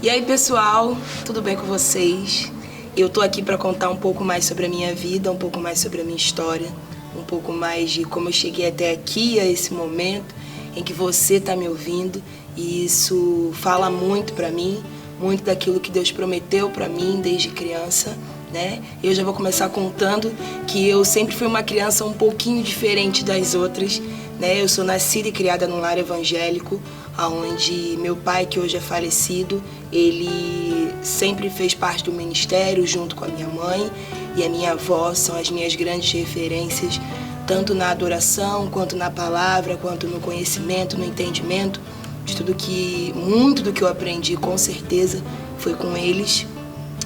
E aí, pessoal, tudo bem com vocês? Eu tô aqui para contar um pouco mais sobre a minha vida, um pouco mais sobre a minha história, um pouco mais de como eu cheguei até aqui, a esse momento em que você tá me ouvindo, e isso fala muito para mim, muito daquilo que Deus prometeu para mim desde criança, né? Eu já vou começar contando que eu sempre fui uma criança um pouquinho diferente das outras, né? Eu sou nascida e criada num lar evangélico, onde meu pai, que hoje é falecido, ele sempre fez parte do ministério junto com a minha mãe, e a minha avó são as minhas grandes referências, tanto na adoração, quanto na palavra, quanto no conhecimento, no entendimento de muito do que eu aprendi, com certeza, foi com eles.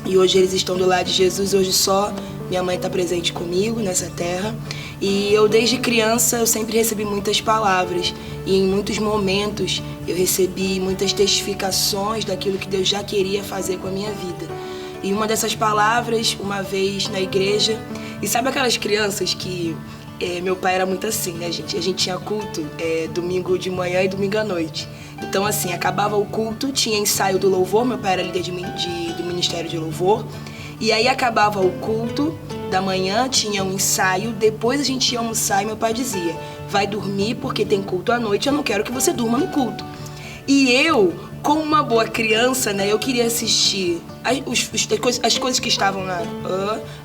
E hoje eles estão do lado de Jesus, hoje só minha mãe está presente comigo nessa terra. E eu, desde criança, eu sempre recebi muitas palavras. E em muitos momentos eu recebi muitas testificações daquilo que Deus já queria fazer com a minha vida. E uma dessas palavras, uma vez na igreja, e sabe aquelas crianças que... meu pai era muito assim, né, gente? A gente tinha culto domingo de manhã e domingo à noite. Então, assim, acabava o culto, tinha ensaio do louvor, meu pai era líder do Ministério de Louvor. E aí acabava o culto da manhã, tinha um ensaio, depois a gente ia almoçar e meu pai dizia: vai dormir porque tem culto à noite, eu não quero que você durma no culto. E eu, como uma boa criança, né, eu queria assistir as coisas que estavam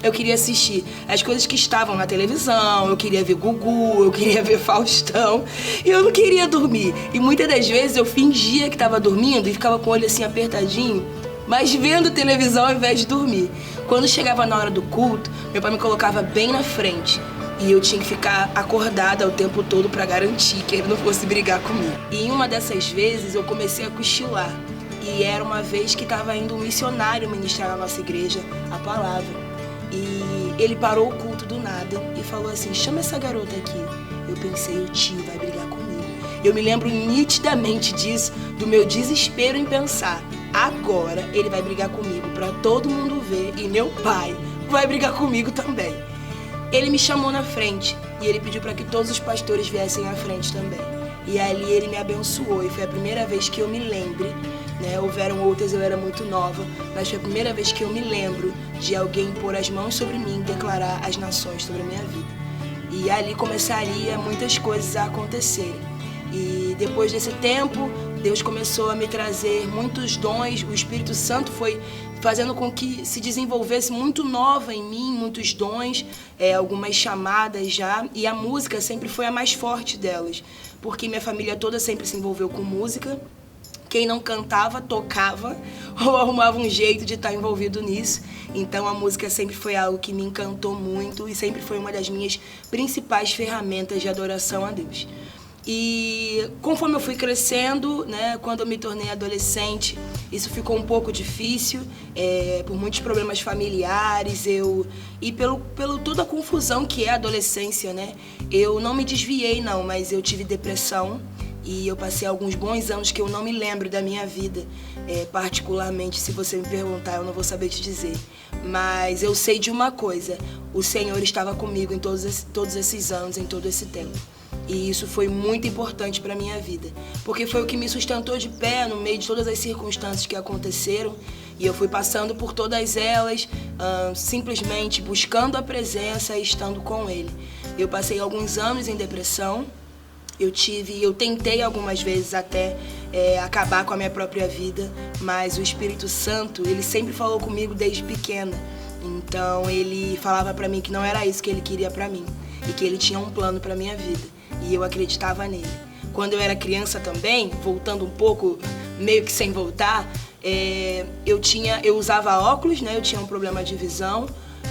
eu queria assistir as coisas que estavam na televisão, eu queria ver Gugu, eu queria ver Faustão, e eu não queria dormir. E muitas das vezes eu fingia que estava dormindo e ficava com o olho assim apertadinho, mas vendo televisão ao invés de dormir. Quando chegava na hora do culto, meu pai me colocava bem na frente. E eu tinha que ficar acordada o tempo todo para garantir que ele não fosse brigar comigo. E em uma dessas vezes eu comecei a cochilar. E era uma vez que estava indo um missionário ministrar na nossa igreja a palavra. E ele parou o culto do nada e falou assim: chama essa garota aqui. Eu pensei, o tio vai brigar comigo. Eu me lembro nitidamente disso, do meu desespero em pensar: agora ele vai brigar comigo para todo mundo ver, e meu pai vai brigar comigo também. Ele me chamou na frente e ele pediu para que todos os pastores viessem à frente também. E ali ele me abençoou, e foi a primeira vez que eu me lembre, né? Houveram outras, eu era muito nova, mas foi a primeira vez que eu me lembro de alguém pôr as mãos sobre mim e declarar as nações sobre a minha vida. E ali começaria muitas coisas a acontecerem. E depois desse tempo, Deus começou a me trazer muitos dons, o Espírito Santo foi fazendo com que se desenvolvesse muito nova em mim, muitos dons, algumas chamadas já, e a música sempre foi a mais forte delas, porque minha família toda sempre se envolveu com música. Quem não cantava, tocava, ou arrumava um jeito de estar envolvido nisso. Então a música sempre foi algo que me encantou muito e sempre foi uma das minhas principais ferramentas de adoração a Deus. E conforme eu fui crescendo, né, quando eu me tornei adolescente, isso ficou um pouco difícil, por muitos problemas familiares, e pelo toda a confusão que é a adolescência, né? Eu não me desviei não, mas eu tive depressão e eu passei alguns bons anos que eu não me lembro da minha vida, particularmente, se você me perguntar, eu não vou saber te dizer. Mas eu sei de uma coisa: o Senhor estava comigo em todos esses anos, em todo esse tempo. E isso foi muito importante para a minha vida, porque foi o que me sustentou de pé no meio de todas as circunstâncias que aconteceram. E eu fui passando por todas elas, simplesmente buscando a presença e estando com Ele. Eu passei alguns anos em depressão. Eu tentei algumas vezes até acabar com a minha própria vida, mas o Espírito Santo, ele sempre falou comigo desde pequena. Então ele falava para mim que não era isso que ele queria para mim, e que ele tinha um plano para minha vida. E eu acreditava nele. Quando eu era criança também, voltando um pouco, meio que sem voltar, eu usava óculos, né? Eu tinha um problema de visão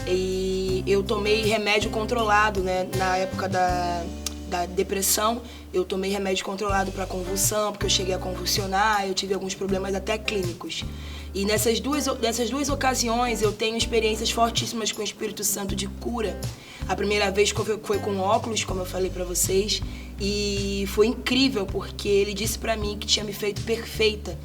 e eu tomei remédio controlado, né? Na época da depressão, eu tomei remédio controlado para convulsão, porque eu cheguei a convulsionar, eu tive alguns problemas até clínicos. E nessas duas ocasiões eu tenho experiências fortíssimas com o Espírito Santo de cura. A primeira vez foi com óculos, como eu falei pra vocês, e foi incrível porque ele disse pra mim que tinha me feito perfeita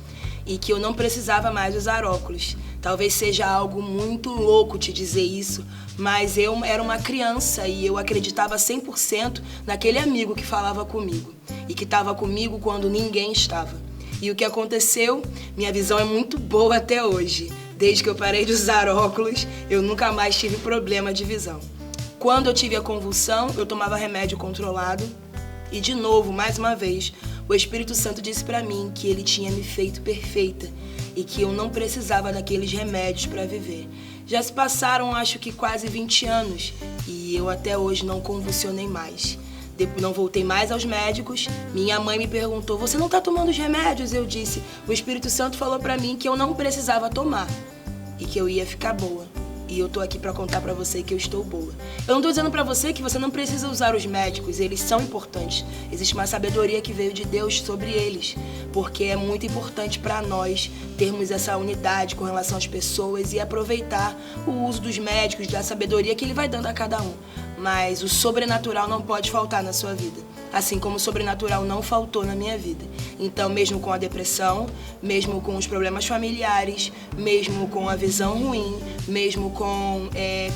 e que eu não precisava mais usar óculos. Talvez seja algo muito louco te dizer isso, mas eu era uma criança e eu acreditava 100% naquele amigo que falava comigo e que estava comigo quando ninguém estava. E o que aconteceu? Minha visão é muito boa até hoje. Desde que eu parei de usar óculos, eu nunca mais tive problema de visão. Quando eu tive a convulsão, eu tomava remédio controlado. E de novo, mais uma vez, o Espírito Santo disse para mim que ele tinha me feito perfeita e que eu não precisava daqueles remédios para viver. Já se passaram, acho que quase 20 anos e eu até hoje não convulsionei mais. Não voltei mais aos médicos. Minha mãe me perguntou, você não está tomando os remédios? Eu disse, o Espírito Santo falou para mim que eu não precisava tomar e que eu ia ficar boa. E eu tô aqui pra contar pra você que eu estou boa. Eu não tô dizendo pra você que você não precisa usar os médicos, eles são importantes. Existe uma sabedoria que veio de Deus sobre eles, porque é muito importante pra nós termos essa unidade com relação às pessoas e aproveitar o uso dos médicos, da sabedoria que ele vai dando a cada um. Mas o sobrenatural não pode faltar na sua vida, assim como o sobrenatural não faltou na minha vida. Então, mesmo com a depressão, mesmo com os problemas familiares, mesmo com a visão ruim, mesmo com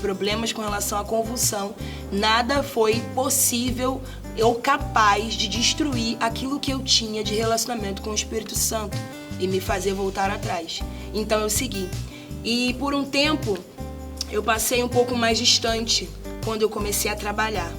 problemas com relação à convulsão, nada foi possível ou capaz de destruir aquilo que eu tinha de relacionamento com o Espírito Santo e me fazer voltar atrás. Então, eu segui. E por um tempo, eu passei um pouco mais distante quando eu comecei a trabalhar.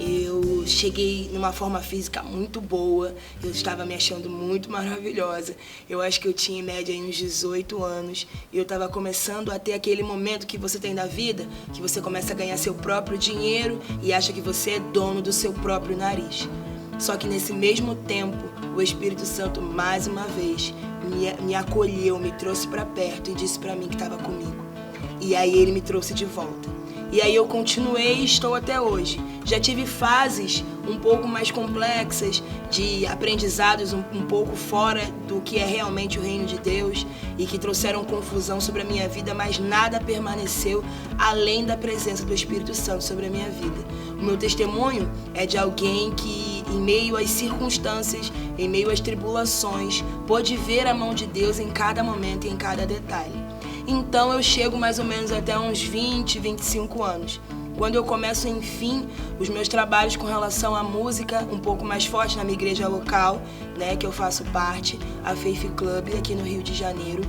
Eu cheguei numa forma física muito boa, eu estava me achando muito maravilhosa. Eu acho que eu tinha em média uns 18 anos e eu estava começando a ter aquele momento que você tem da vida, que você começa a ganhar seu próprio dinheiro e acha que você é dono do seu próprio nariz. Só que nesse mesmo tempo, o Espírito Santo, mais uma vez, me acolheu, me trouxe para perto e disse para mim que estava comigo. E aí ele me trouxe de volta. E aí eu continuei e estou até hoje. Já tive fases um pouco mais complexas, de aprendizados um pouco fora do que é realmente o reino de Deus e que trouxeram confusão sobre a minha vida, mas nada permaneceu além da presença do Espírito Santo sobre a minha vida. O meu testemunho é de alguém que, em meio às circunstâncias, em meio às tribulações, pôde ver a mão de Deus em cada momento e em cada detalhe. Então eu chego mais ou menos até uns 20, 25 anos. Quando eu começo, enfim, os meus trabalhos com relação à música, um pouco mais forte na minha igreja local, né, que eu faço parte, a Faith Club, aqui no Rio de Janeiro.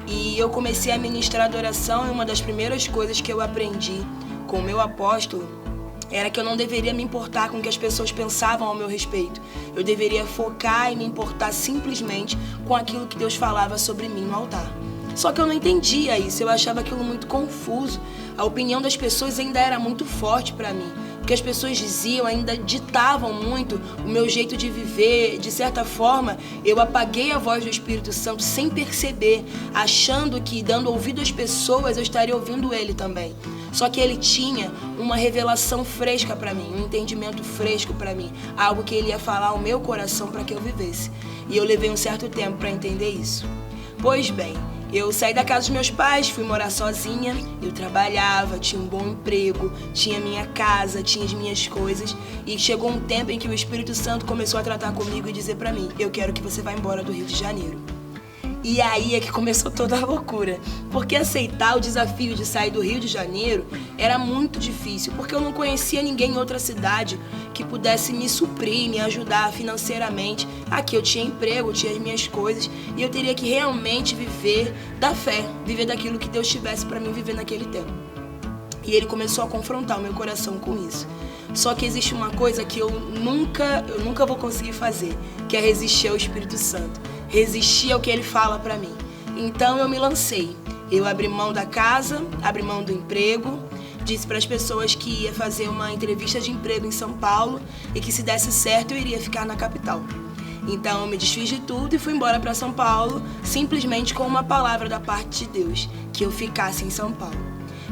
E eu comecei a ministrar adoração e uma das primeiras coisas que eu aprendi com o meu apóstolo era que eu não deveria me importar com o que as pessoas pensavam ao meu respeito. Eu deveria focar e me importar simplesmente com aquilo que Deus falava sobre mim no altar. Só que eu não entendia isso, eu achava aquilo muito confuso. A opinião das pessoas ainda era muito forte para mim. O que as pessoas diziam ainda ditavam muito o meu jeito de viver. De certa forma, eu apaguei a voz do Espírito Santo sem perceber, achando que, dando ouvido às pessoas, eu estaria ouvindo ele também. Só que ele tinha uma revelação fresca para mim, um entendimento fresco para mim, algo que ele ia falar ao meu coração para que eu vivesse. E eu levei um certo tempo para entender isso. Pois bem, eu saí da casa dos meus pais, fui morar sozinha, eu trabalhava, tinha um bom emprego, tinha minha casa, tinha as minhas coisas. E chegou um tempo em que o Espírito Santo começou a tratar comigo e dizer pra mim, eu quero que você vá embora do Rio de Janeiro. E aí é que começou toda a loucura, porque aceitar o desafio de sair do Rio de Janeiro era muito difícil, porque eu não conhecia ninguém em outra cidade que pudesse me suprir, me ajudar financeiramente. Aqui eu tinha emprego, eu tinha as minhas coisas e eu teria que realmente viver da fé, viver daquilo que Deus tivesse para mim viver naquele tempo. E ele começou a confrontar o meu coração com isso. Só que existe uma coisa que eu nunca vou conseguir fazer, que é resistir ao Espírito Santo. Resistir ao que ele fala pra mim. Então eu me lancei. Eu abri mão da casa, abri mão do emprego, disse para as pessoas que ia fazer uma entrevista de emprego em São Paulo e que se desse certo eu iria ficar na capital. Então eu me desfiz de tudo e fui embora para São Paulo, simplesmente com uma palavra da parte de Deus, que eu ficasse em São Paulo.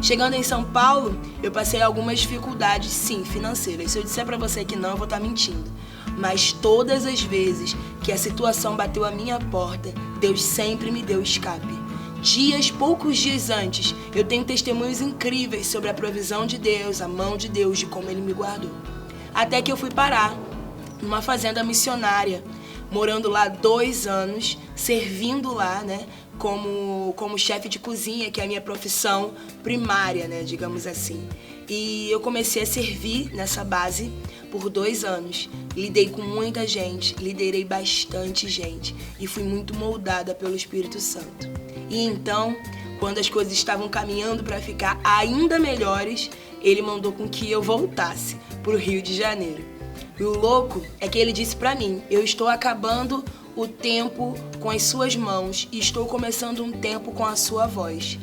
Chegando em São Paulo, eu passei algumas dificuldades, sim, financeiras. Se eu disser para você que não, eu vou estar mentindo. Mas todas as vezes que a situação bateu à minha porta, Deus sempre me deu escape. Poucos dias antes, eu tenho testemunhos incríveis sobre a provisão de Deus, a mão de Deus, de como Ele me guardou. Até que eu fui parar numa fazenda missionária, morando lá 2 anos, servindo lá, né, como chefe de cozinha, que é a minha profissão primária, né, digamos assim. E eu comecei a servir nessa base por 2 anos. Lidei com muita gente, liderei bastante gente e fui muito moldada pelo Espírito Santo. E então, quando as coisas estavam caminhando para ficar ainda melhores, ele mandou com que eu voltasse para o Rio de Janeiro. E o louco é que ele disse para mim: eu estou acabando o tempo com as suas mãos e estou começando um tempo com a sua voz.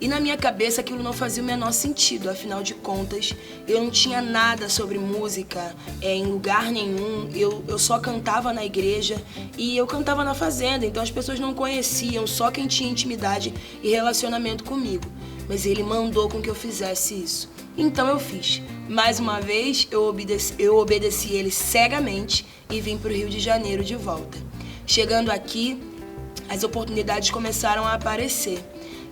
E na minha cabeça aquilo não fazia o menor sentido, afinal de contas, eu não tinha nada sobre música em lugar nenhum, eu só cantava na igreja e eu cantava na fazenda, então as pessoas não conheciam, só quem tinha intimidade e relacionamento comigo. Mas ele mandou com que eu fizesse isso. Então eu fiz. Mais uma vez, eu obedeci ele cegamente e vim para o Rio de Janeiro de volta. Chegando aqui, as oportunidades começaram a aparecer.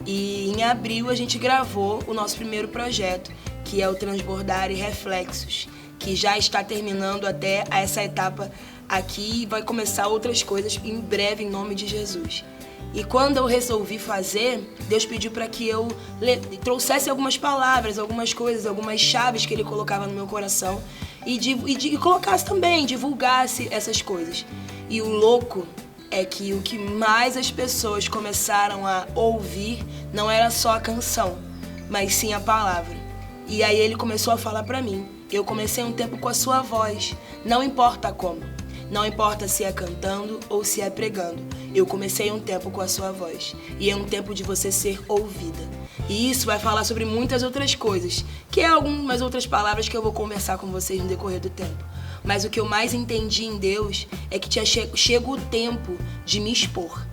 E em abril a gente gravou o nosso primeiro projeto, que é o Transbordar e Reflexos, que já está terminando até essa etapa aqui e vai começar outras coisas em breve, em nome de Jesus. E quando eu resolvi fazer, Deus pediu para que eu trouxesse algumas palavras, algumas coisas, algumas chaves que Ele colocava no meu coração e colocasse também, divulgasse essas coisas. E o louco é que o que mais as pessoas começaram a ouvir não era só a canção, mas sim a palavra. E aí ele começou a falar para mim: eu comecei um tempo com a sua voz, não importa como, não importa se é cantando ou se é pregando, eu comecei um tempo com a sua voz, e é um tempo de você ser ouvida. E isso vai falar sobre muitas outras coisas, que é algumas outras palavras que eu vou conversar com vocês no decorrer do tempo. Mas o que eu mais entendi em Deus é que chega o tempo de me expor.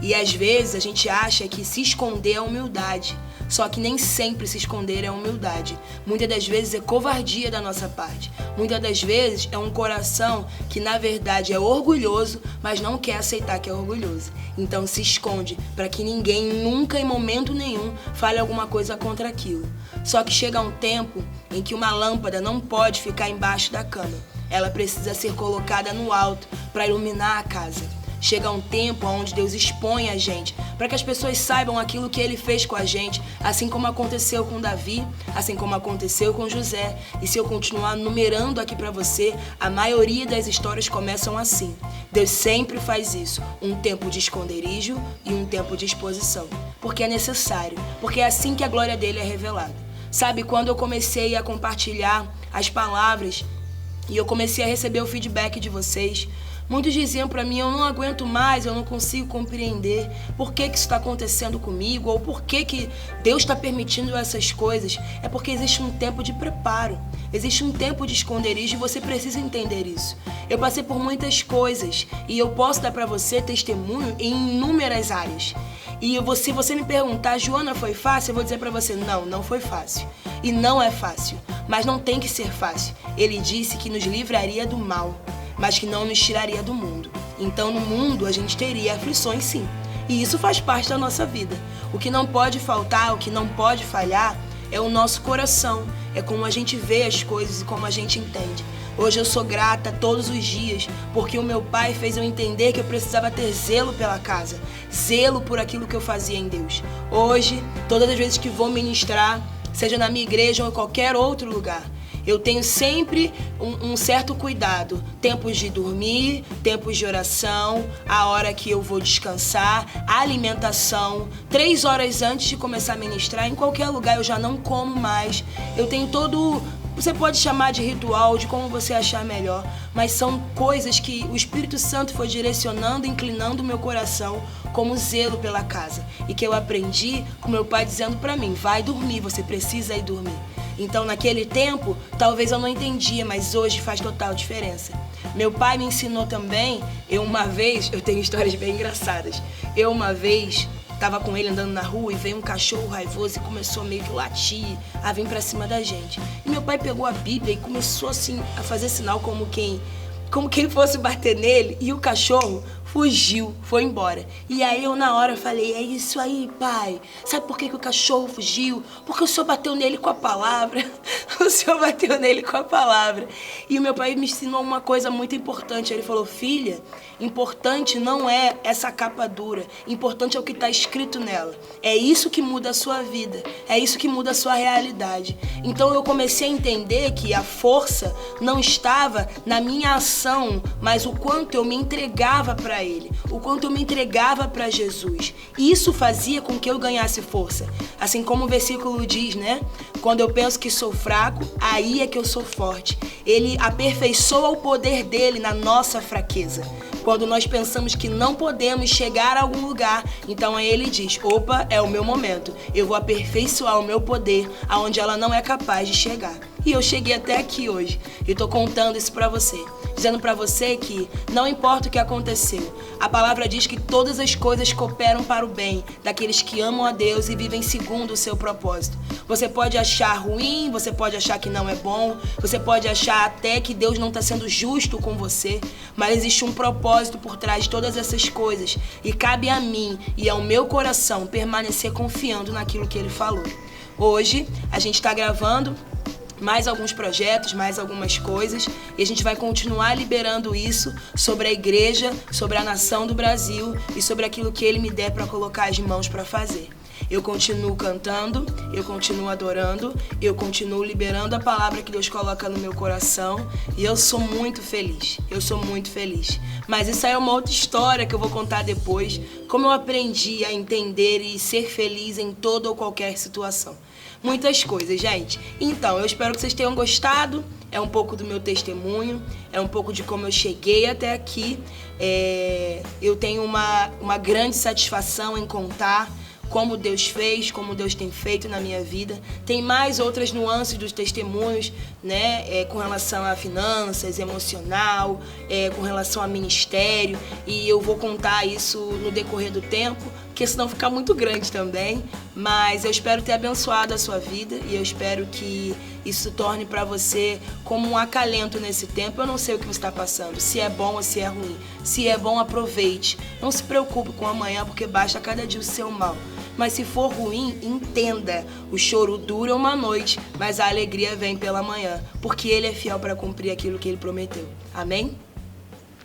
E às vezes a gente acha que se esconder é humildade. Só que nem sempre se esconder é humildade. Muitas das vezes é covardia da nossa parte. Muitas das vezes é um coração que na verdade é orgulhoso, mas não quer aceitar que é orgulhoso. Então se esconde para que ninguém nunca, em momento nenhum, fale alguma coisa contra aquilo. Só que chega um tempo em que uma lâmpada não pode ficar embaixo da cama. Ela precisa ser colocada no alto para iluminar a casa. Chega um tempo onde Deus expõe a gente, para que as pessoas saibam aquilo que Ele fez com a gente, assim como aconteceu com Davi, assim como aconteceu com José. E se eu continuar numerando aqui para você, a maioria das histórias começam assim. Deus sempre faz isso, um tempo de esconderijo e um tempo de exposição, porque é necessário, porque é assim que a glória dele é revelada. Sabe, quando eu comecei a compartilhar as palavras e eu comecei a receber o feedback de vocês, muitos diziam para mim: eu não aguento mais, eu não consigo compreender por que isso está acontecendo comigo, ou por que Deus está permitindo essas coisas. É porque existe um tempo de preparo, existe um tempo de esconderijo e você precisa entender isso. Eu passei por muitas coisas e eu posso dar para você testemunho em inúmeras áreas. E se você me perguntar: Joana, foi fácil? Eu vou dizer para você: não foi fácil. E não é fácil, mas não tem que ser fácil. Ele disse que nos livraria do mal, mas que não nos tiraria do mundo. Então no mundo a gente teria aflições, sim. E isso faz parte da nossa vida. O que não pode faltar, o que não pode falhar é o nosso coração. É como a gente vê as coisas e como a gente entende. Hoje eu sou grata todos os dias, porque o meu pai fez eu entender que eu precisava ter zelo pela casa, zelo por aquilo que eu fazia em Deus. Hoje, todas as vezes que vou ministrar, seja na minha igreja ou em qualquer outro lugar, eu tenho sempre um certo cuidado. Tempos de dormir, tempos de oração, a hora que eu vou descansar, a alimentação. 3 horas antes de começar a ministrar, em qualquer lugar eu já não como mais. Eu tenho todo... Você pode chamar de ritual, de como você achar melhor, mas são coisas que o Espírito Santo foi direcionando, inclinando o meu coração como zelo pela casa. E que eu aprendi com meu pai dizendo pra mim: vai dormir, você precisa ir dormir. Então naquele tempo, talvez eu não entendia, mas hoje faz total diferença. Meu pai me ensinou também, eu tenho histórias bem engraçadas. Eu uma vez estava com ele andando na rua e veio um cachorro raivoso e começou meio que latir, a vir pra cima da gente. E meu pai pegou a Bíblia e começou assim a fazer sinal como quem fosse bater nele, e o cachorro fugiu, foi embora. E aí eu na hora falei, é isso aí, pai. Sabe por que o cachorro fugiu? Porque o senhor bateu nele com a palavra. O senhor bateu nele com a palavra. E o meu pai me ensinou uma coisa muito importante. Ele falou, filha, importante não é essa capa dura. Importante é o que está escrito nela. É isso que muda a sua vida. É isso que muda a sua realidade. Então eu comecei a entender que a força não estava na minha ação, mas o quanto eu me entregava para Ele, o quanto eu me entregava para Jesus. E isso fazia com que eu ganhasse força. Assim como o versículo diz, né? Quando eu penso que sou fraco, aí é que eu sou forte. Ele aperfeiçoa o poder dele na nossa fraqueza. Quando nós pensamos que não podemos chegar a algum lugar, então aí ele diz, opa, é o meu momento. Eu vou aperfeiçoar o meu poder aonde ela não é capaz de chegar. E eu cheguei até aqui hoje. E tô contando isso pra você. Dizendo pra você que não importa o que aconteceu. A palavra diz que todas as coisas cooperam para o bem daqueles que amam a Deus e vivem segundo o seu propósito. Você pode achar ruim, você pode achar que não é bom, você pode achar até que Deus não está sendo justo com você, mas existe um propósito por trás de todas essas coisas. E cabe a mim e ao meu coração permanecer confiando naquilo que Ele falou. Hoje a gente está gravando mais alguns projetos, mais algumas coisas, e a gente vai continuar liberando isso sobre a igreja, sobre a nação do Brasil e sobre aquilo que Ele me der para colocar as mãos para fazer. Eu continuo cantando, eu continuo adorando, eu continuo liberando a palavra que Deus coloca no meu coração e eu sou muito feliz, Mas isso aí é uma outra história que eu vou contar depois, como eu aprendi a entender e ser feliz em toda ou qualquer situação. Muitas coisas, gente. Então, eu espero que vocês tenham gostado. É um pouco do meu testemunho, é um pouco de como eu cheguei até aqui. Eu tenho uma grande satisfação em contar como Deus fez, como Deus tem feito na minha vida. Tem mais outras nuances dos testemunhos, né? Com relação a finanças, emocional, com relação a ministério. E eu vou contar isso no decorrer do tempo, porque senão fica muito grande também. Mas eu espero ter abençoado a sua vida e eu espero que isso se torne para você como um acalento nesse tempo. Eu não sei o que você está passando, se é bom ou se é ruim. Se é bom, aproveite. Não se preocupe com amanhã, porque basta cada dia o seu mal. Mas se for ruim, entenda. O choro dura uma noite, mas a alegria vem pela manhã, porque Ele é fiel para cumprir aquilo que Ele prometeu. Amém?